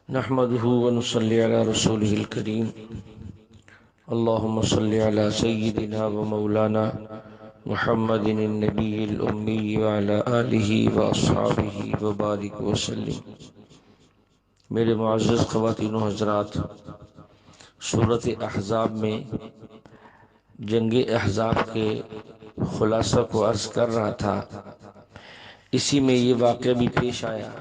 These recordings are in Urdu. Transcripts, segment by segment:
نحمده ونصلي على رسوله الكريم اللهم صل على سيدنا ومولانا محمد النبي الأمي وعلى آله وأصحابه وبارك وسلم۔ میرے معزز خواتین و حضرات، سورۃ احزاب میں جنگ احزاب کے خلاصہ کو عرض کر رہا تھا۔ اسی میں یہ واقعہ بھی پیش آیا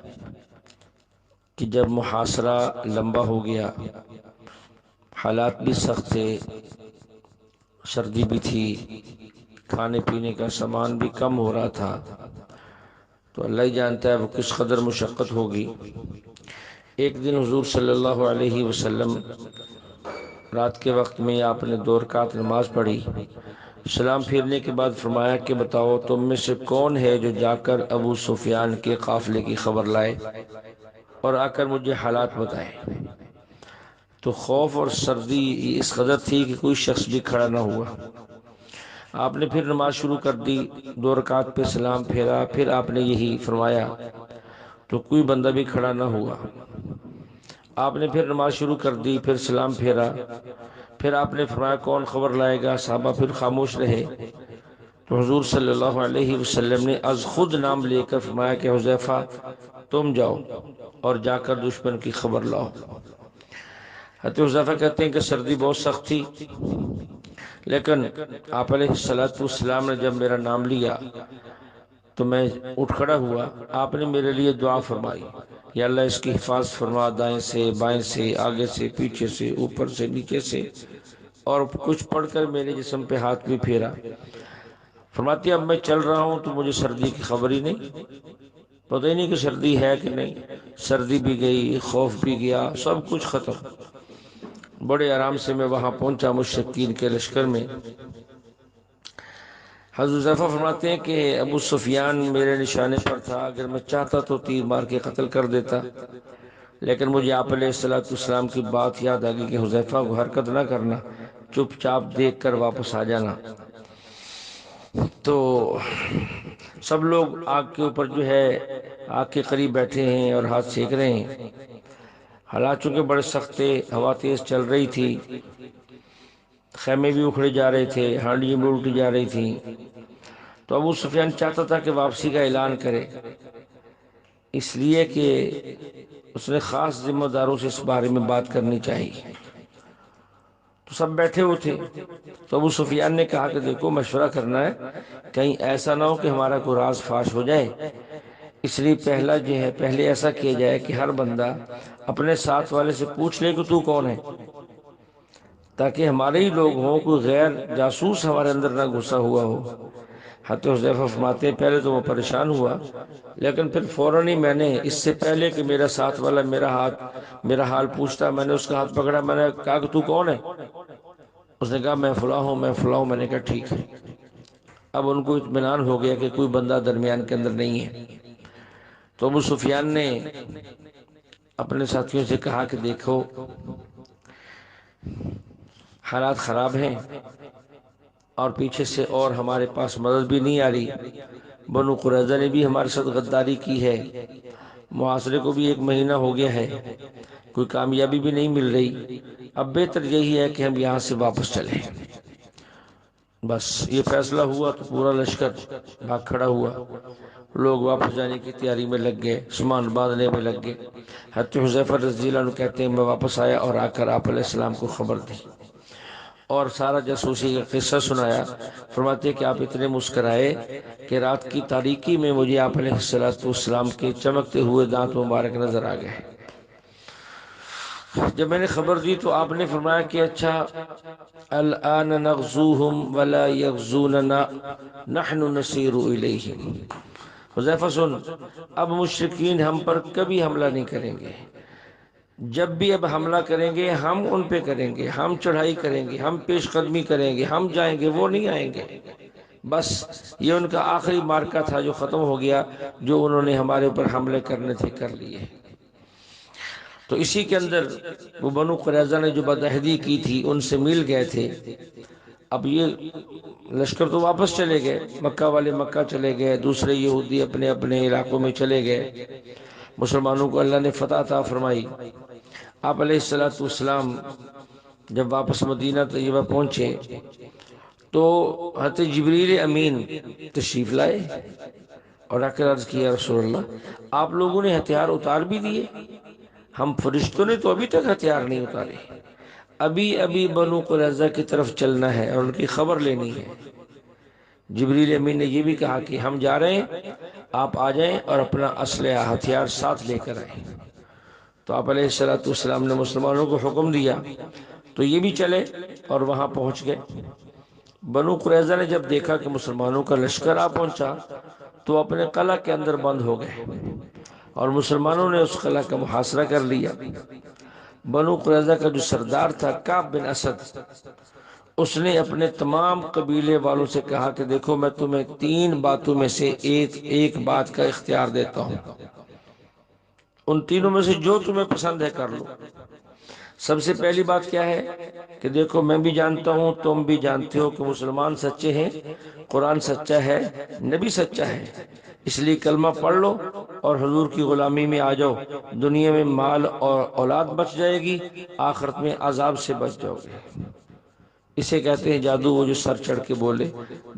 کہ جب محاصرہ لمبا ہو گیا، حالات بھی سخت تھے، سردی بھی تھی، کھانے پینے کا سامان بھی کم ہو رہا تھا، تو اللہ ہی جانتا ہے وہ کس قدر مشقت ہوگی۔ ایک دن حضور صلی اللہ علیہ وسلم رات کے وقت میں آپ نے 2 رکعت نماز پڑھی، سلام پھیرنے کے بعد فرمایا کہ بتاؤ تم میں سے کون ہے جو جا کر ابو سفیان کے قافلے کی خبر لائے اور آ کر مجھے حالات بتائے۔ تو خوف اور سردی اس قدر تھی کہ کوئی شخص بھی کھڑا نہ ہوا۔ آپ نے پھر نماز شروع کر دی، 2 رکعت پہ سلام پھیرا، پھر آپ نے یہی فرمایا تو کوئی بندہ بھی کھڑا نہ ہوا۔ آپ نے پھر نماز شروع کر دی، پھر سلام پھیرا، پھر آپ نے فرمایا کون خبر لائے گا؟ صحابہ پھر خاموش رہے۔ تو حضور صلی اللہ علیہ وسلم نے از خود نام لے کر فرمایا کہ حذیفہ تم جاؤ اور جا کر دشمن کی خبر لاؤ۔ حضرت حذیفہ کہتے ہیں کہ سردی بہت سخت تھی، لیکن آپ علیہ السلام نے جب میرا نام لیا تو میں اٹھ کھڑا ہوا۔ آپ نے میرے لیے دعا فرمائی، یا اللہ اس کی حفاظت فرما، دائیں سے بائیں سے، آگے سے پیچھے سے، اوپر سے نیچے سے، اور کچھ پڑھ کر میرے جسم پہ ہاتھ بھی پھیرا۔ فرماتی اب میں چل رہا ہوں تو مجھے سردی کی خبر ہی نہیں، پتہ ہی نہیں کہ سردی ہے کہ نہیں۔ سردی بھی گئی، خوف بھی گیا، سب کچھ ختم۔ بڑے آرام سے میں وہاں پہنچا مشرکین کے لشکر میں۔ حضرت حذیفہ فرماتے ہیں کہ ابو سفیان میرے نشانے پر تھا، اگر میں چاہتا تو تیر مار کے قتل کر دیتا، لیکن مجھے آپ علیہ السلام کی بات یاد آ گئی کہ حذیفہ کو حرکت نہ کرنا، چپ چاپ دیکھ کر واپس آ جانا۔ تو سب لوگ آگ کے اوپر جو ہے آگ کے قریب بیٹھے ہیں اور ہاتھ سیک رہے ہیں۔ حالات چونکہ بڑے سخت تھے، ہوا تیز چل رہی تھی، خیمے بھی اکھڑے جا رہے تھے، ہانڈیاں بھی الٹی جا رہی تھیں۔ تو ابو سفیان چاہتا تھا کہ واپسی کا اعلان کرے، اس لیے کہ اس نے خاص ذمہ داروں سے اس بارے میں بات کرنی چاہیے۔ تو سب بیٹھے ہوئے تھے، تو ابو سفیان نے کہا کہ دیکھو مشورہ کرنا ہے، کہیں ایسا نہ ہو کہ ہمارا کوئی راز فاش ہو جائے، اس لیے پہلے ایسا کیا جائے کہ ہر بندہ اپنے ساتھ والے سے پوچھ لے کہ تو کون ہے، تاکہ ہمارے ہی لوگ ہوں، کوئی غیر جاسوس ہمارے اندر نہ گھسا ہوا ہو۔ حضرت حذیفہ فرماتے ہیں پہلے تو میں پریشان ہوا، لیکن پھر فوراً ہی میں نے، اس سے پہلے کہ میرا ساتھ والا میرا حال پوچھتا، میں نے اس کا ہاتھ پکڑا، میں نے کہا کہ تو کون ہے؟ اس نے کہا میں فلاں ہوں، میں فلاں ہوں۔ میں نے کہا ٹھیک ہے۔ اب ان کو اطمینان ہو گیا کہ کوئی بندہ درمیان کے اندر نہیں ہے۔ تو ابو سفیان نے اپنے ساتھیوں سے کہا کہ دیکھو حالات خراب ہیں اور پیچھے سے اور ہمارے پاس مدد بھی نہیں آ رہی، بنو قریظہ نے بھی ہمارے ساتھ غداری کی ہے، محاصرے کو بھی 1 مہینہ ہو گیا ہے، کوئی کامیابی بھی نہیں مل رہی، اب بہتر یہی ہے کہ ہم یہاں سے واپس چلیں۔ بس یہ فیصلہ ہوا تو پورا لشکر بھاگ کھڑا ہوا، لوگ واپس جانے کی تیاری میں لگ گئے، سامان باندھنے میں لگ گئے۔ حضرت حذیفہ رضی اللہ عنہ کہتے ہیں میں واپس آیا اور آ کر آپ علیہ السلام کو خبر دی اور سارا جاسوسی کا قصہ سنایا۔ فرماتے ہیں کہ آپ اتنے مسکرائے کہ رات کی تاریکی میں مجھے آپ علیہ السلام کے چمکتے ہوئے دانت مبارک نظر آ گئے۔ جب میں نے خبر دی تو آپ نے فرمایا کہ اچھا الآن نغزوہم ولا یغزوننا نحن نسیر الیہم۔ حذیفہ سن، اب مشرکین ہم پر کبھی حملہ نہیں کریں گے، جب بھی اب حملہ کریں گے ہم ان پہ کریں گے، ہم چڑھائی کریں گے، ہم پیش قدمی کریں گے، ہم جائیں گے، وہ نہیں آئیں گے۔ بس یہ ان کا آخری معرکہ تھا جو ختم ہو گیا، جو انہوں نے ہمارے اوپر حملے کرنے تھے کر لیے۔ تو اسی کے اندر وہ بنو قریظہ نے جو بدعہدی کی تھی ان سے مل گئے تھے۔ اب یہ لشکر تو واپس چلے گئے، مکہ والے مکہ چلے گئے، دوسرے یہودی اپنے اپنے علاقوں میں چلے گئے۔ مسلمانوں کو اللہ نے فتح عطا فرمائی۔ آپ علیہ السلام جب واپس مدینہ طیبہ پہنچے تو حضرت جبریل امین تشریف لائے اور آ کر عرض کیا رسول اللہ آپ لوگوں نے ہتھیار اتار بھی دیے، ہم فرشتوں نے تو ابھی تک ہتھیار نہیں اتارے، ابھی بنو قریظہ کی طرف چلنا ہے اور ان کی خبر لینی ہے۔ جبریل امین نے یہ بھی کہا کہ ہم جا رہے ہیں، آپ آ جائیں اور اپنا اسلحہ ہتھیار ساتھ لے کر آئیں۔ تو آپ علیہ السلام نے مسلمانوں کو حکم دیا تو یہ بھی چلے اور وہاں پہنچ گئے۔ بنو قریظہ نے جب دیکھا کہ مسلمانوں کا لشکر آ پہنچا تو اپنے قلعہ کے اندر بند ہو گئے اور مسلمانوں نے اس قلعہ کا محاصرہ کر لیا۔ بنو قریظہ کا جو سردار تھا کعب بن اسد، اس نے اپنے تمام قبیلے والوں سے کہا کہ دیکھو میں تمہیں 3 باتوں میں سے ایک بات کا اختیار دیتا ہوں، ان تینوں میں سے جو تمہیں پسند ہے کر لو۔ سب سے پہلی بات کیا ہے کہ دیکھو میں بھی جانتا ہوں تم بھی جانتے ہو کہ مسلمان سچے ہیں، قرآن سچا ہے، نبی سچا ہے، اس لیے کلمہ پڑھ لو اور حضور کی غلامی میں آ جاؤ، دنیا میں مال اور اولاد بچ جائے گی، آخرت میں عذاب سے بچ جاؤ گے۔ اسے کہتے ہیں جادو، وہ جو سر چڑھ کے بولے۔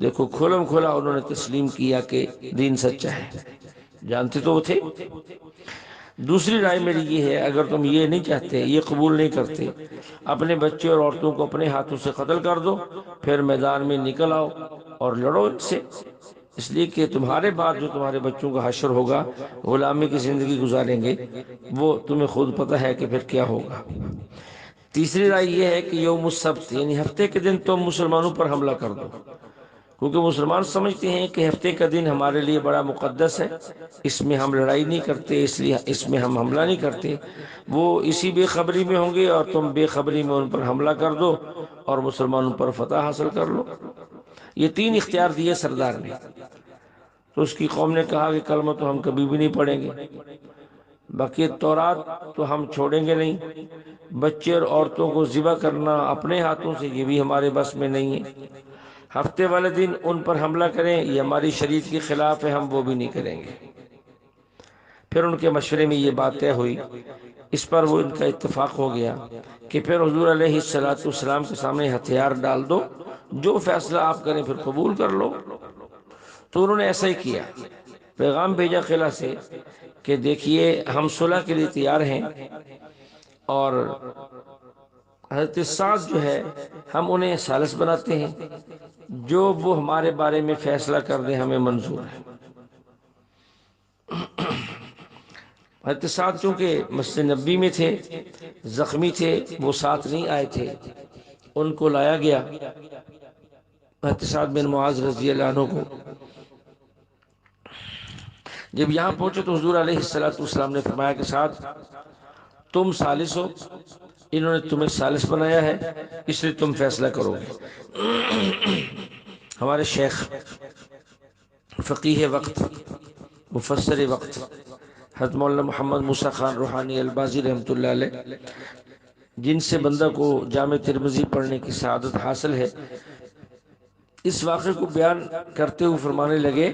دیکھو کھلم کھلا انہوں نے تسلیم کیا کہ دین سچا ہے، جانتے تو وہ تھے۔ دوسری رائے میری یہ ہے اگر تم یہ نہیں چاہتے، یہ قبول نہیں کرتے، اپنے بچے اور عورتوں کو اپنے ہاتھوں سے قتل کر دو، پھر میدان میں نکل آؤ اور لڑو ان سے، اس لیے کہ تمہارے بعد جو تمہارے بچوں کا حشر ہوگا، غلامی کی زندگی گزاریں گے، وہ تمہیں خود پتہ ہے کہ پھر کیا ہوگا۔ تیسری رائے یہ ہے کہ یوم السبت یعنی ہفتے کے دن تم مسلمانوں پر حملہ کر دو، کیونکہ مسلمان سمجھتے ہیں کہ ہفتے کا دن ہمارے لیے بڑا مقدس ہے، اس میں ہم لڑائی نہیں کرتے، اس لیے اس میں ہم حملہ نہیں کرتے۔ وہ اسی بے خبری میں ہوں گے اور تم بے خبری میں ان پر حملہ کر دو اور مسلمانوں پر فتح حاصل کر لو۔ یہ 3 اختیار دیے سردار نے۔ تو اس کی قوم نے کہا کہ کلمہ تو ہم کبھی بھی نہیں پڑھیں گے، باقی تورات تو ہم چھوڑیں گے نہیں، بچے اور عورتوں کو ذبح کرنا اپنے ہاتھوں سے یہ بھی ہمارے بس میں نہیں ہے، ہفتے والے دن ان پر حملہ کریں یہ ہماری شریعت کے خلاف ہے، ہم وہ بھی نہیں کریں گے۔ پھر ان کے مشورے میں یہ بات طے ہوئی، اس پر وہ ان کا اتفاق ہو گیا کہ پھر حضور علیہ السلام کے سامنے ہتھیار ڈال دو، جو فیصلہ آپ کریں پھر قبول کر لو۔ تو انہوں نے ایسا ہی کیا، پیغام بھیجا قلعہ سے کہ دیکھیے ہم صلح کے لیے تیار ہیں، اور حضرت سعد جو ہے ہم انہیں ثالث بناتے ہیں، جو وہ ہمارے بارے میں فیصلہ کر دیں ہمیں منظور ہے۔ حضرت سعد چونکہ مسجد نبی میں تھے، زخمی تھے، وہ ساتھ نہیں آئے تھے، ان کو لایا گیا حضرت سعد بن معاذ رضی اللہ عنہ کو۔ جب یہاں پہنچے تو حضور علیہ السلام نے فرمایا کہ سعد تم ثالث ہو، انہوں نے تمہیں ثالث بنایا ہے، اس لیے تم فیصلہ کرو گے۔ ہمارے شیخ فقیہ وقت، مفسر وقت حضرت مولانا محمد موسیٰ خان روحانی البازی رحمۃ اللہ علیہ، جن سے بندہ کو جامع ترمذی پڑھنے کی سعادت حاصل ہے، اس واقعے کو بیان کرتے ہوئے فرمانے لگے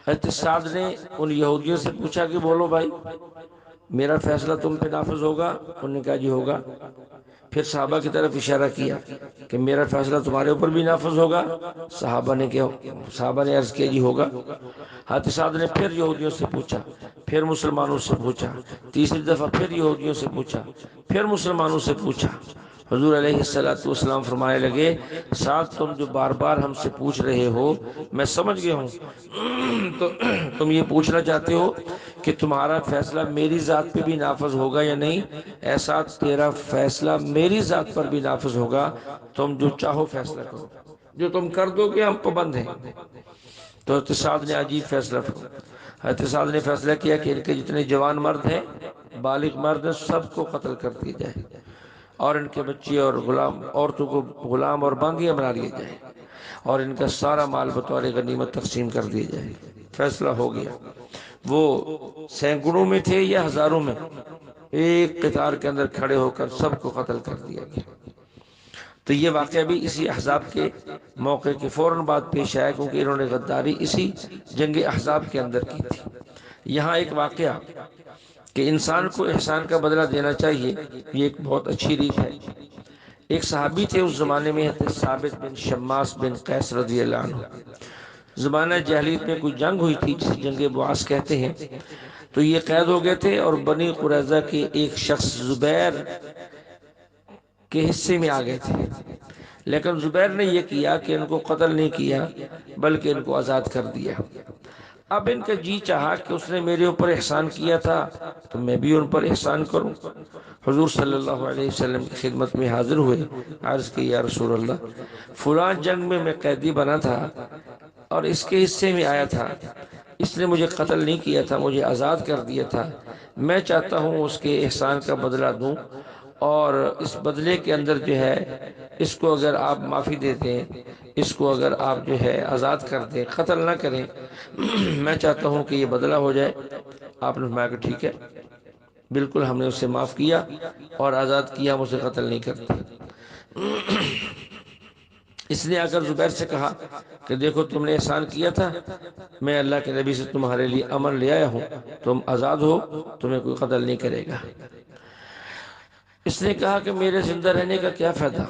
حضرت سعد نے ان یہودیوں سے پوچھا کہ بولو بھائی میرا فیصلہ تم پہ نافذ ہوگا؟ انہوں نے کہا جی ہوگا۔ پھر صحابہ کی طرف اشارہ کیا کہ میرا فیصلہ تمہارے اوپر بھی نافذ ہوگا؟ صحابہ نے عرض کیا جی ہوگا۔ حضرت سعد نے پھر یہودیوں سے پوچھا، پھر مسلمانوں سے پوچھا، تیسری دفعہ پھر یہودیوں سے پوچھا، پھر مسلمانوں سے پوچھا۔ حضور علیہ السلام فرمانے لگے سعد تم جو بار بار ہم سے پوچھ رہے ہو میں سمجھ گیا ہوں، تو تم یہ پوچھنا چاہتے ہو کہ تمہارا فیصلہ میری ذات پہ بھی نافذ ہوگا یا نہیں؟ ایسا تیرا فیصلہ میری ذات پر بھی نافذ ہوگا، تم جو چاہو فیصلہ کرو، جو تم کر دو گے ہم پابند ہیں۔ تو حضرت سعد نے عجیب فیصلہ حضرت سعد نے فیصلہ کیا کہ ان کے جتنے جوان مرد ہیں، بالغ مرد ہیں، سب کو قتل کر دیا جائے، اور ان کے بچے اور غلام عورتوں کو غلام اور بانگیاں بنا لیا جائے، اور ان کا سارا مال بطور غنیمت تقسیم کر دیا جائے۔ فیصلہ ہو گیا۔ وہ سینکڑوں میں تھے یا ہزاروں میں، ایک قطار کے اندر کھڑے ہو کر سب کو قتل کر دیا گیا۔ تو یہ واقعہ بھی اسی احزاب کے موقع کے فوراً بعد پیش آیا، کیونکہ انہوں نے غداری اسی جنگ احزاب کے اندر کی تھی۔ یہاں ایک واقعہ کہ انسان کو احسان کا بدلہ دینا چاہیے، یہ ایک بہت اچھی ریت ہے۔ ایک صحابی تھے اس زمانے میں، حضرت ثابت بن شماس بن قیس رضی اللہ عنہ۔ زمانہ جاہلیت میں کوئی جنگ ہوئی تھی جسے جنگ بعاث کہتے ہیں، تو یہ قید ہو گئے تھے اور بنی قریظہ کے ایک شخص زبیر کے حصے میں آ گئے تھے، لیکن زبیر نے یہ کیا کہ ان کو قتل نہیں کیا بلکہ ان کو آزاد کر دیا۔ اب ان کا جی چاہا کہ اس نے میرے اوپر احسان کیا تھا تو میں بھی ان پر احسان کروں۔ حضور صلی اللہ علیہ وسلم کی خدمت میں حاضر ہوئے، عرض کی یا رسول اللہ، فلاں جنگ میں قیدی بنا تھا اور اس کے حصے میں آیا تھا، اس نے مجھے قتل نہیں کیا تھا، مجھے آزاد کر دیا تھا، میں چاہتا ہوں اس کے احسان کا بدلہ دوں، اور اس بدلے کے اندر جو ہے اس کو اگر آپ معافی دے دیں، اس کو اگر آپ جو ہے آزاد کر دیں، قتل نہ کریں، میں چاہتا ہوں کہ یہ بدلہ ہو جائے۔ آپ نے فرمایا کہ ٹھیک ہے، بالکل ہم نے اسے معاف کیا اور آزاد کیا، ہم اسے قتل نہیں کرتے۔ اس نے اگر زبیر سے کہا کہ دیکھو تم نے احسان کیا تھا، میں اللہ کے نبی سے تمہارے لیے امر لے آیا ہوں، تم آزاد ہو، تمہیں کوئی قتل نہیں کرے گا۔ اس نے کہا کہ میرے زندہ رہنے کا کیا فائدہ،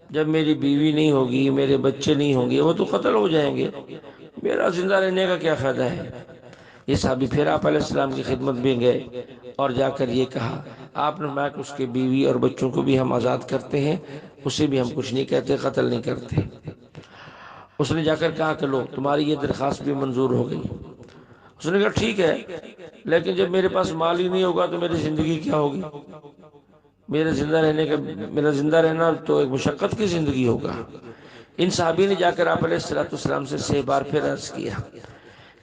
جب میری بیوی نہیں ہوگی، میرے بچے نہیں ہوں گے، وہ تو قتل ہو جائیں گے، میرا زندہ رہنے کا کیا فائدہ ہے۔ یہ صحابی پھر آپ علیہ السلام کی خدمت میں گئے اور جا کر یہ کہا، آپ نے فرمایا کہ اس کے بیوی اور بچوں کو بھی ہم آزاد کرتے ہیں، اسے بھی ہم کچھ نہیں کہتے، قتل نہیں کرتے۔ اس نے جا کر کہا کہ لو تمہاری یہ درخواست بھی منظور ہو گئی۔ اس نے کہا ٹھیک ہے، لیکن جب میرے پاس مال ہی نہیں ہوگا تو میری زندگی کیا ہوگی، میرا زندہ رہنا تو ایک مشقت کی زندگی ہوگا۔ ان صحابی نے جا کر آپ علیہ السلام سے 6 بار پھر عرض کیا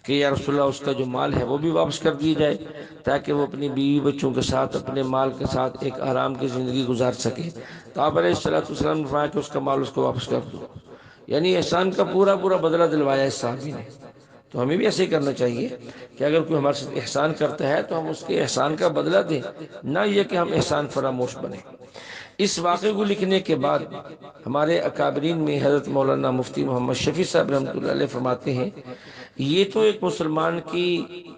کہ یا رسول اللہ، اس کا جو مال ہے وہ بھی واپس کر دی جائے تاکہ وہ اپنی بیوی بچوں کے ساتھ، اپنے مال کے ساتھ ایک آرام کی زندگی گزار سکے۔ تو آپ علیہ السلام نے فرمایا کہ اس کا مال اس کو واپس کر دو، یعنی احسان کا پورا بدلہ دلوایا اس صحابی نے۔ تو ہمیں بھی ایسے ہی کرنا چاہیے کہ اگر کوئی ہمارے ساتھ احسان کرتا ہے تو ہم اس کے احسان کا بدلہ دیں، نہ یہ کہ ہم احسان فراموش بنیں۔ اس واقعے کو لکھنے کے بعد ہمارے اکابرین میں حضرت مولانا مفتی محمد شفیع صاحب رحمۃ اللہ علیہ فرماتے ہیں، یہ تو ایک مسلمان کی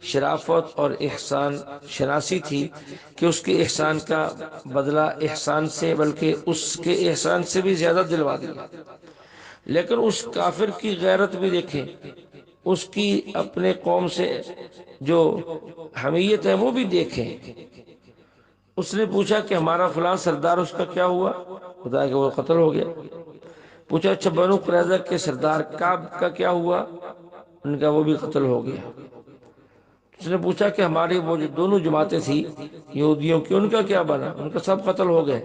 شرافت اور احسان شناسی تھی کہ اس کے احسان کا بدلہ احسان سے بلکہ اس کے احسان سے بھی زیادہ دلوا دیا۔ لیکن اس کافر کی غیرت بھی دیکھیں، اس کی اپنے قوم سے جو حمیت ہے وہ بھی دیکھیں۔ اس نے پوچھا کہ ہمارا فلاں سردار، اس کا کیا ہوا؟ بتایا کہ وہ قتل ہو گیا۔ پوچھا اچھا بنو قریظہ کے سردار کعب کا کیا ہوا؟ ان کا وہ بھی قتل ہو گیا۔ اس نے پوچھا کہ ہماری وہ جو دونوں جماعتیں تھی یہودیوں کی، ان کا کیا بنا؟ ان کا سب قتل ہو گئے۔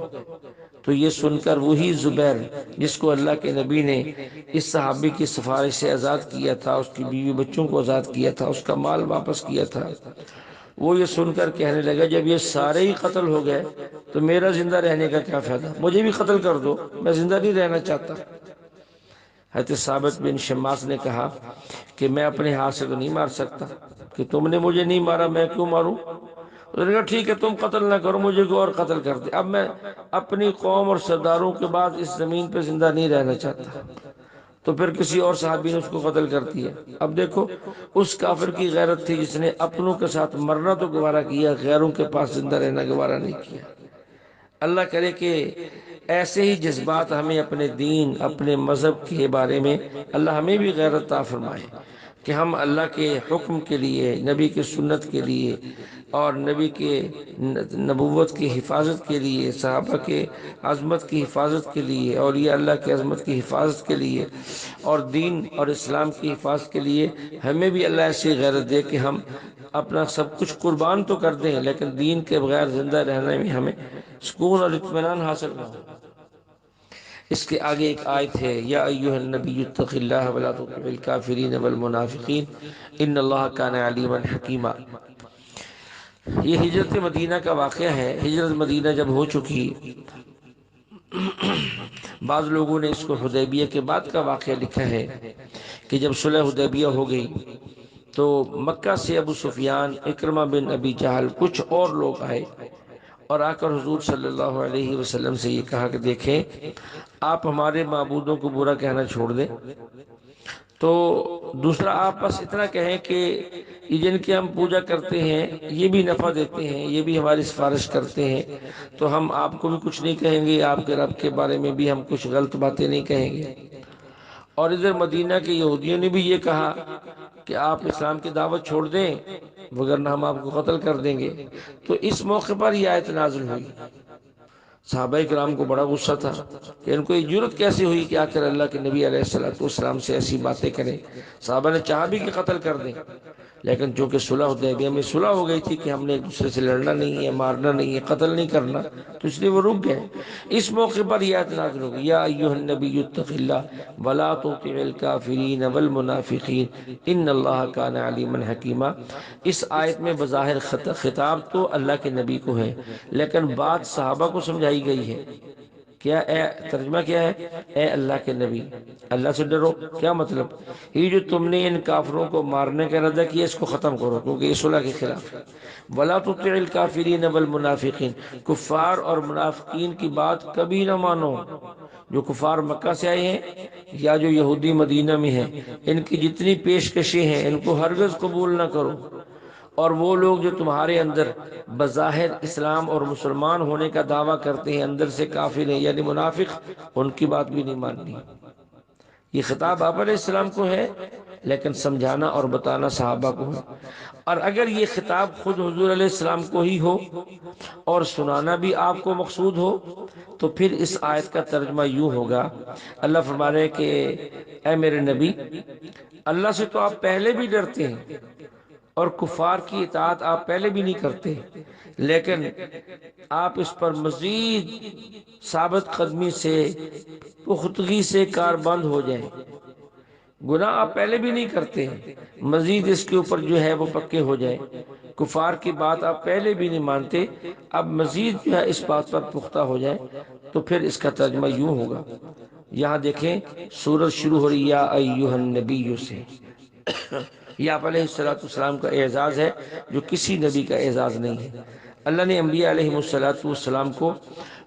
تو یہ سن کر وہی زبیر جس کو اللہ کے نبی نے اس صحابی کی سفارش سے آزاد کیا تھا، اس کی بیوی بچوں کو آزاد کیا تھا، اس کا مال واپس کیا تھا، وہ یہ سن کر کہنے لگا جب یہ سارے ہی قتل ہو گئے تو میرا زندہ رہنے کا کیا فائدہ، مجھے بھی قتل کر دو، میں زندہ نہیں رہنا چاہتا۔ حضرت ثابت بن شماس نے کہا کہ میں اپنے ہاتھ سے تو نہیں مار سکتا، کہ تم نے مجھے نہیں مارا میں کیوں ماروں؟ انہوں نے کہا ٹھیک ہے تم قتل نہ کرو، مجھے کوئی اور قتل کر دے، اب میں اپنی قوم اور سرداروں کے بعد اس زمین پہ زندہ نہیں رہنا چاہتا۔ تو پھر کسی اور صحابی نے اس کو قتل کر دیا۔ اب دیکھو اس کافر کی غیرت تھی جس نے اپنوں کے ساتھ مرنا تو گوارا کیا، غیروں کے پاس زندہ رہنا گوارا نہیں کیا۔ اللہ کرے کہ ایسے ہی جذبات ہمیں اپنے دین، اپنے مذہب کے بارے میں اللہ ہمیں بھی غیرت عطا فرمائے کہ ہم اللہ کے حکم کے لیے، نبی کی سنت کے لیے اور نبی کے نبوت کی حفاظت کے لیے، صحابہ کے عظمت کی حفاظت کے لیے، اولیاء اللہ کی عظمت کی حفاظت کے لیے اور دین اور اسلام کی حفاظت کے لیے ہمیں بھی اللہ ایسی غیرت دے کہ ہم اپنا سب کچھ قربان تو کر دیں لیکن دین کے بغیر زندہ رہنے میں ہمیں سکون اور اطمینان حاصل نہ ہو۔ اس کے آگے ایک آیت ہے، یا ایھا النبی اتق اللہ ولا تطع الکافرین والمنافقین ان اللہ کان علیما حکیما۔ یہ ہجرت مدینہ کا واقعہ ہے۔ ہجرت مدینہ جب ہو چکی، بعض لوگوں نے اس کو حدیبیہ کے بعد کا واقعہ لکھا ہے کہ جب صلح حدیبیہ ہو گئی تو مکہ سے ابو سفیان، اکرمہ بن ابی جہل، کچھ اور لوگ آئے اور آ کر حضور صلی اللہ علیہ وسلم سے یہ کہا کہ دیکھیں آپ ہمارے معبودوں کو برا کہنا چھوڑ دیں، تو دوسرا آپ بس اتنا کہیں کہ یہ جن کی ہم پوجا کرتے ہیں یہ بھی نفع دیتے ہیں، یہ بھی ہماری سفارش کرتے ہیں، تو ہم آپ کو بھی کچھ نہیں کہیں گے، آپ کے رب کے بارے میں بھی ہم کچھ غلط باتیں نہیں کہیں گے۔ اور ادھر مدینہ کے یہودیوں نے بھی یہ کہا کہ آپ اسلام کی دعوت چھوڑ دیں وگرنہ ہم آپ کو قتل کر دیں گے۔ تو اس موقع پر یہ آیت نازل ہوئی۔ صحابہ کرام کو بڑا غصہ تھا کہ ان کو یہ جرت کیسے ہوئی کہ آخر اللہ کے نبی علیہ السلام سے ایسی باتیں کریں۔ صحابہ نے چاہا بھی کہ قتل کر دیں، لیکن چونکہ صلح حدیبیہ میں صلح ہو گئی تھی کہ ہم نے ایک دوسرے سے لڑنا نہیں ہے، مارنا نہیں ہے، قتل نہیں کرنا، تو اس لیے وہ رک گئے۔ اس موقع پر یہ آیت نازل ہو گئی، یا ایھا النبی اتق اللہ ولا تطع الکافرین والمنافقین ان اللہ کان علیما حکیما۔ اس آیت میں بظاہر خطاب تو اللہ کے نبی کو ہے، لیکن بات صحابہ کو سمجھائی گئی ہے۔ کیا ترجمہ کیا ہے؟ اے اللہ کے نبی اللہ سے ڈرو۔ کیا مطلب؟ یہ جو تم نے ان کافروں کو مارنے کا ارادہ کیا اس کو ختم کرو، کیونکہ یہ صلح کے خلاف ہے۔ ولا تطع الکافرین والمنافقین، کفار اور منافقین کی بات کبھی نہ مانو۔ جو کفار مکہ سے آئے ہیں یا جو یہودی مدینہ میں ہیں، ان کی جتنی پیشکشیں ہیں ان کو ہرگز قبول نہ کرو۔ اور وہ لوگ جو تمہارے اندر بظاہر اسلام اور مسلمان ہونے کا دعویٰ کرتے ہیں اندر سے کافر ہیں یعنی منافق، ان کی بات بھی نہیں ماننی۔ یہ خطاب آپ علیہ السلام کو ہے، لیکن سمجھانا اور بتانا صحابہ کو ہے۔ اور اگر یہ خطاب خود حضور علیہ السلام کو ہی ہو اور سنانا بھی آپ کو مقصود ہو تو پھر اس آیت کا ترجمہ یوں ہوگا، اللہ فرما رہے کہ اے میرے نبی اللہ سے تو آپ پہلے بھی ڈرتے ہیں اور کفار کی اطاعت آپ پہلے بھی نہیں کرتے، لیکن آپ اس پر مزید ثابت قدمی سے پختگی سے کاربند ہو جائیں۔ گناہ آپ پہلے بھی نہیں کرتے، مزید اس کے اوپر جو ہے وہ پکے ہو جائیں۔ کفار کی بات آپ پہلے بھی نہیں مانتے، اب مزید جو ہے اس بات پر پختہ ہو جائیں، تو پھر اس کا ترجمہ یوں ہوگا۔ یہاں دیکھیں سورت شروع ہو رہی یا ایھا النبی سے۔ یہ آپ علیہ السلام کا اعزاز ہے جو کسی نبی کا اعزاز نہیں ہے۔ اللہ نے انبیاء علیہ السلام کو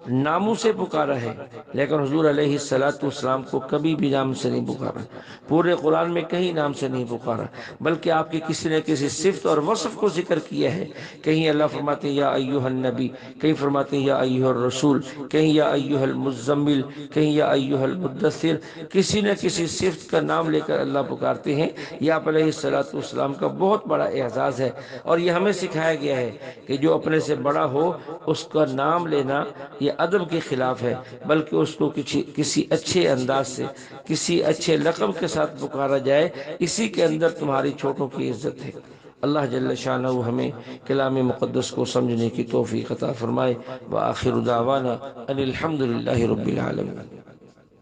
ناموں سے پکارا ہے، لیکن حضور علیہ السلام کو کبھی بھی نام سے نہیں پکارا۔ پورے قرآن میں کہیں نام سے نہیں پکارا، بلکہ آپ کی کسی نہ کسی صفت اور وصف کو ذکر کیا ہے۔ کہیں اللہ فرماتے ہیں یا ایھا النبی، کہیں فرماتے ہیں یا ایھا الرسول، کہیں یا ایھا المزمل، کہیں یا ایھا المدثر، کسی نہ کسی صفت کا نام لے کر اللہ پکارتے ہیں۔ یہ آپ علیہ السلام کا بہت بڑا اعزاز ہے، اور یہ ہمیں سکھایا گیا ہے کہ جو اپنے سے بڑا ہو اس کا نام لینا یہ ادب کے خلاف ہے، بلکہ اس کو کسی اچھے انداز سے کسی اچھے لقب کے ساتھ پکارا جائے، اسی کے اندر تمہاری چھوٹوں کی عزت ہے۔ اللہ جل شانہ ہمیں کلام مقدس کو سمجھنے کی توفیق عطا فرمائے۔ وآخر دعوانا ان الحمد للہ رب العالمین۔